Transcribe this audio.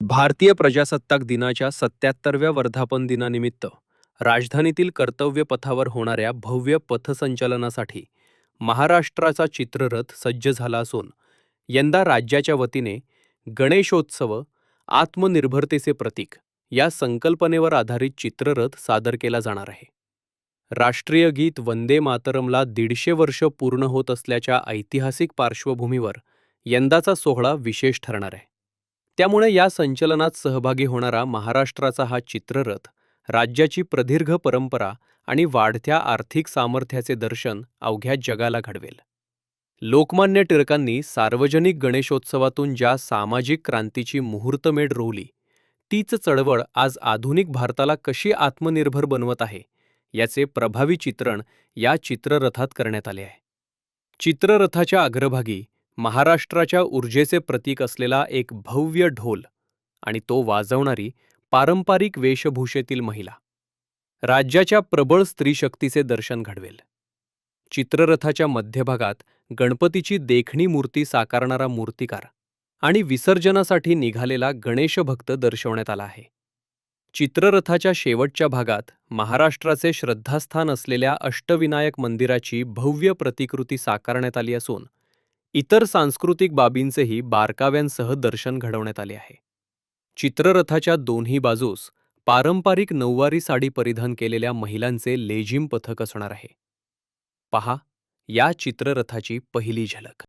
भारतीय प्रजासत्ताक दिनाच्या 77व्या वर्धापन दिनानिमित्त राजधानीतील कर्तव्य पथावर होणाऱ्या भव्य पथसंचलनासाठी महाराष्ट्राचा चित्ररथ सज्ज झाला असून यंदा राज्याच्या वतीने गणेशोत्सव आत्मनिर्भरतेचे प्रतीक या संकल्पनेवर आधारित चित्ररथ सादर केला जाणार आहे. राष्ट्रीय गीत वंदे मातरमला 150 वर्ष पूर्ण होत असल्याच्या ऐतिहासिक पार्श्वभूमीवर यंदाचा सोहळा विशेष ठरणार आहे. त्यामुळे या संचलनात सहभागी होणारा महाराष्ट्राचा हा चित्ररथ राज्याची प्रदीर्घ परंपरा आणि वाढत्या आर्थिक सामर्थ्याचे दर्शन अवघ्या जगाला घडवेल. लोकमान्य टिळकांनी सार्वजनिक गणेशोत्सवातून ज्या सामाजिक क्रांतीची मुहूर्तमेढ रोवली, तीच चळवळ आज आधुनिक भारताला कशी आत्मनिर्भर बनवत आहे याचे प्रभावी चित्रण या चित्ररथात करण्यात आले आहे. चित्ररथाच्या अग्रभागी महाराष्ट्राच्या ऊर्जेचे प्रतीक असलेला एक भव्य ढोल आणि तो वाजवणारी पारंपरिक वेशभूषेतील महिला राज्याच्या प्रबळ स्त्रीशक्तीचे दर्शन घडवेल. चित्ररथाच्या मध्यभागात गणपतीची देखणी मूर्ती साकारणारा मूर्तिकार आणि विसर्जनासाठी निघालेला गणेशभक्त दर्शवण्यात आला आहे. चित्ररथाच्या शेवटच्या भागात महाराष्ट्राचे श्रद्धास्थान असलेल्या अष्टविनायक मंदिराची भव्य प्रतिकृती साकारण्यात आली असून इतर सांस्कृतिक बाबींचेही बारकाव्यांसह दर्शन घडवण्यात आले आहे. चित्ररथाच्या दोन्ही बाजूस पारंपरिक नऊवारी साडी परिधान केलेल्या महिलांचे लेझिम पथक असणार आहे. पहा या चित्ररथाची पहिली झलक.